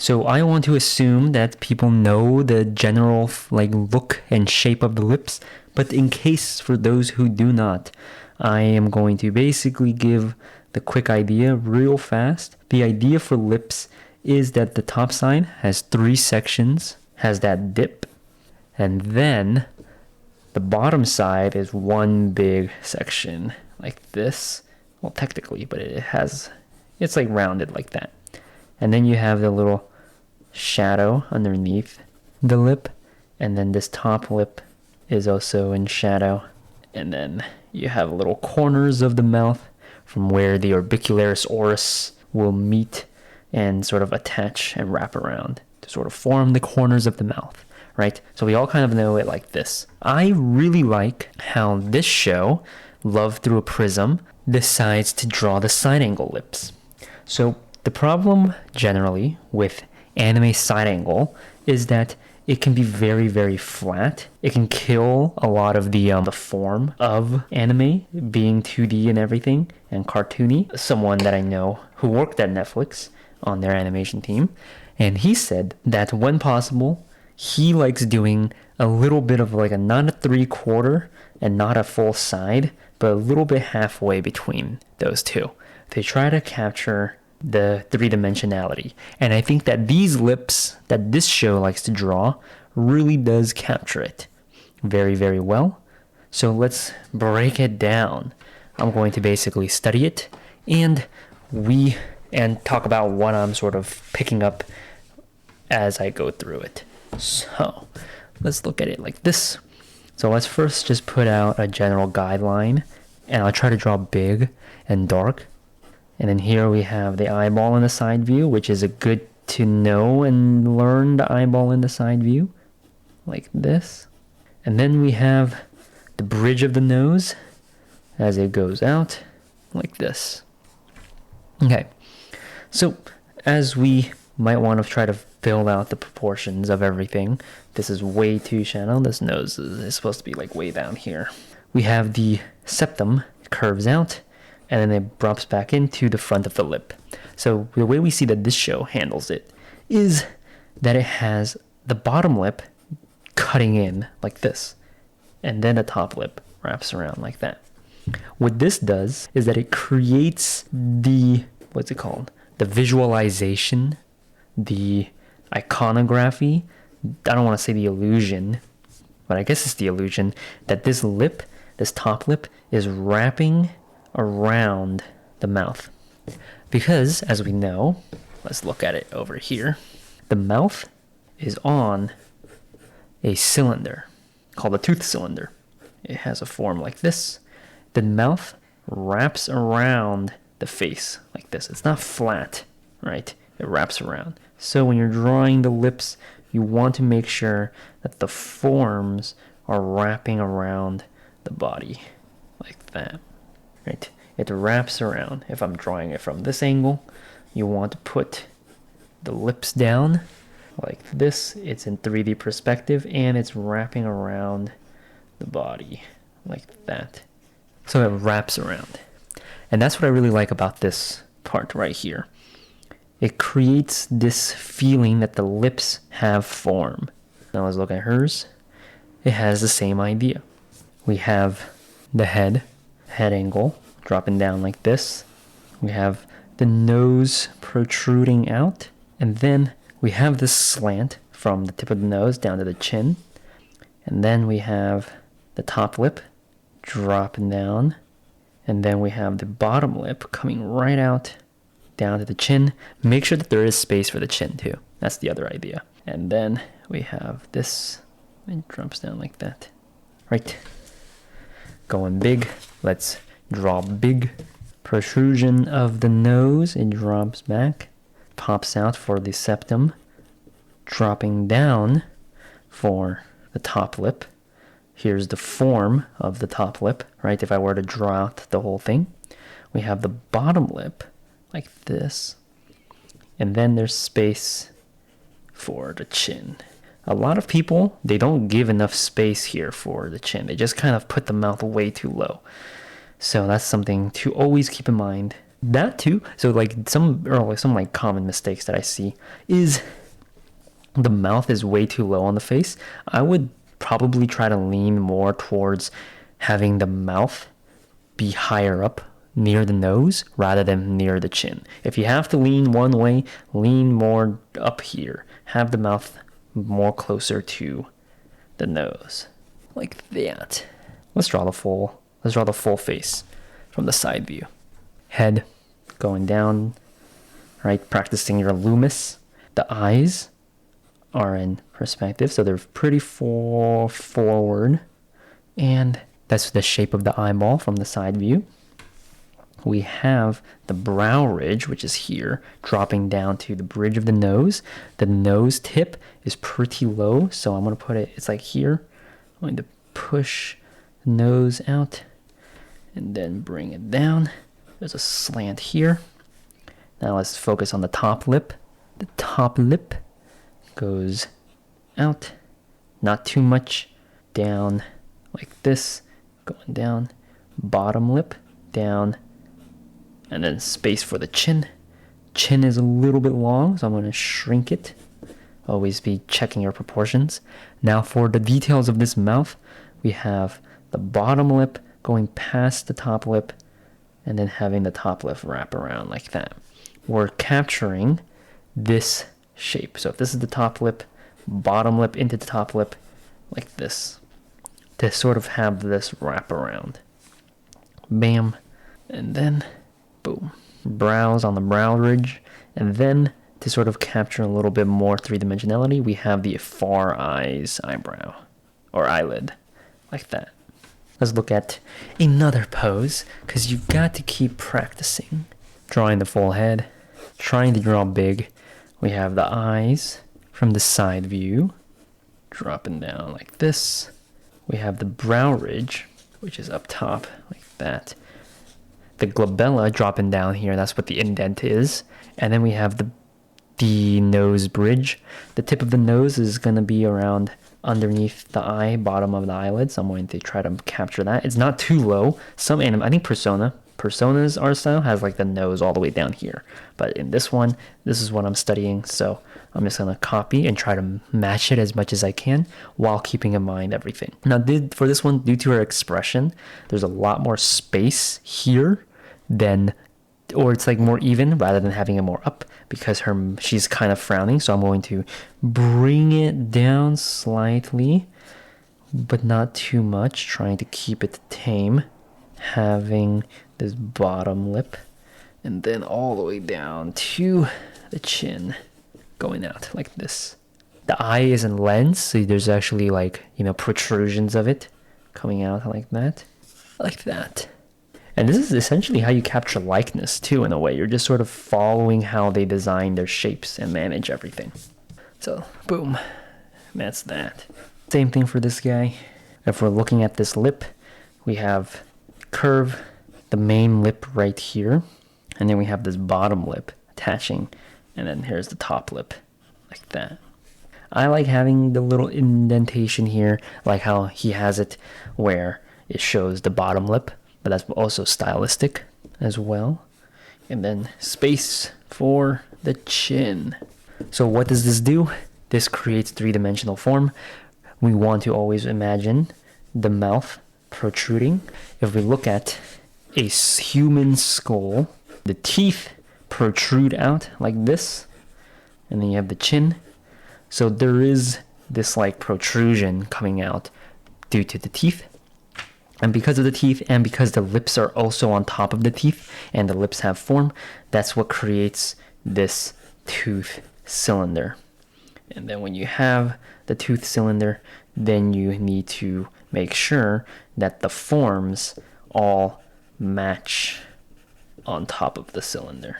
So I want to assume that people know the general like look and shape of the lips, but in case for those who do not, I am going to basically give the quick idea real fast. The idea for lips is that the top side has 3 sections, has that dip, and then the bottom side is one big section like this. Well, technically, but it's like rounded like that. And then you have the little shadow underneath the lip, and then this top lip is also in shadow, and then you have little corners of the mouth from where the orbicularis oris will meet and sort of attach and wrap around to sort of form the corners of the mouth, right? So we all kind of know it like this. I really like how this show, Love Through a Prism, decides to draw the side angle lips. So the problem generally with anime side angle is that it can be very, very flat. It can kill a lot of the form of anime being 2D and everything and cartoony. Someone that I know who worked at Netflix on their animation team, and he said that when possible, he likes doing a little bit of like not a 3/4 and not a full side, but a little bit halfway between those two. They try to capture the 3-dimensionality. And I think that these lips that this show likes to draw really does capture it very, very well. So let's break it down. I'm going to basically study it and talk about what I'm sort of picking up as I go through it. So let's look at it like this. So let's first just put out a general guideline, and I'll try to draw big and dark. And then here we have the eyeball in the side view, which is a good to know and learn the eyeball in the side view, like this. And then we have the bridge of the nose as it goes out, like this. Okay, so as we might want to try to fill out the proportions of everything, this is way too shallow. This nose is supposed to be like way down here. We have the septum, it curves out, and then it drops back into the front of the lip. So the way we see that this show handles it is that it has the bottom lip cutting in like this, and then the top lip wraps around like that. What this does is that it creates the, what's it called? The visualization, the iconography. I don't want to say the illusion, but I guess it's the illusion that this lip, this top lip, is wrapping around the mouth. Because, as we know, let's look at it over here, the mouth is on a cylinder called a tooth cylinder. It has a form like this. The mouth wraps around the face like this. It's not flat, right? It wraps around. So when you're drawing the lips, you want to make sure that the forms are wrapping around the body like that. Right, it wraps around. If I'm drawing it from this angle, you want to put the lips down like this. It's in 3D perspective and it's wrapping around the body like that. So it wraps around. And that's what I really like about this part right here. It creates this feeling that the lips have form. Now let's look at hers. It has the same idea. We have the head angle dropping down like this. We have the nose protruding out, and then we have this slant from the tip of the nose down to the chin, and then we have the top lip dropping down, and then we have the bottom lip coming right out down to the chin. Make sure that there is space for the chin too. That's the other idea. And then we have this, it drops down like that. Right. Going big. Let's draw big. Protrusion of the nose. It drops back. Pops out for the septum. Dropping down for the top lip. Here's the form of the top lip, right? If I were to draw out the whole thing. We have the bottom lip like this. And then there's space for the chin. A lot of people, they don't give enough space here for the chin. They just kind of put the mouth way too low. So that's something to always keep in mind That too. So like some like common mistakes that I see is the mouth is way too low on the face. I would probably try to lean more towards having the mouth be higher up near the nose rather than near the chin. If you have to lean one way, lean more up here. Have the mouth more closer to the nose, like that. Let's draw the full face from the side view. Head going down, right? Practicing your loomis. The eyes are in perspective, so they're pretty forward, and that's the shape of the eyeball from the side view. We have the brow ridge, which is here, dropping down to the bridge of the nose. The nose tip is pretty low, so I'm going to put it, it's like here. I'm going to push the nose out and then bring it down. There's a slant here. Now let's focus on the top lip. The top lip goes out, not too much, down like this, going down. Bottom lip, down, and then space for the chin. Chin is a little bit long, so I'm going to shrink it. Always be checking your proportions. Now for the details of this mouth, we have the bottom lip going past the top lip, and then having the top lip wrap around like that. We're capturing this shape. So if this is the top lip, bottom lip into the top lip, like this, to sort of have this wrap around. Bam. And then, boom. Brows on the brow ridge. And then, to sort of capture a little bit more three-dimensionality, we have the far eyes eyebrow, or eyelid, like that. Let's look at another pose, because you've got to keep practicing. Drawing the full head, trying to draw big. We have the eyes from the side view, dropping down like this. We have the brow ridge, which is up top, like that. The glabella dropping down here, that's what the indent is. And then we have the nose bridge. The tip of the nose is going to be around underneath the eye, bottom of the eyelid. So I'm going to try to capture that. It's not too low. Some anime, I think Persona's art style has like the nose all the way down here. But in this one, this is what I'm studying. So I'm just going to copy and try to match it as much as I can while keeping in mind everything. Now, for this one, due to her expression, there's a lot more space here than, or it's like more even rather than having it more up, because she's kind of frowning. So I'm going to bring it down slightly, but not too much, trying to keep it tame. Having this bottom lip, and then all the way down to the chin, going out like this. The eye is in lens, so there's actually like, protrusions of it coming out like that. And this is essentially how you capture likeness too, in a way. You're just sort of following how they design their shapes and manage everything. So, boom, that's that. Same thing for this guy. If we're looking at this lip, we have curve, the main lip right here, and then we have this bottom lip attaching, and then here's the top lip, like that. I like having the little indentation here, like how he has it where it shows the bottom lip, but that's also stylistic as well. And then space for the chin. So what does this do? This creates three-dimensional form. We want to always imagine the mouth protruding. If we look at a human skull, the teeth protrude out like this, and then you have the chin. So there is this like protrusion coming out due to the teeth. And because of the teeth, and because the lips are also on top of the teeth, and the lips have form, that's what creates this tooth cylinder. And then when you have the tooth cylinder, then you need to make sure that the forms all match on top of the cylinder.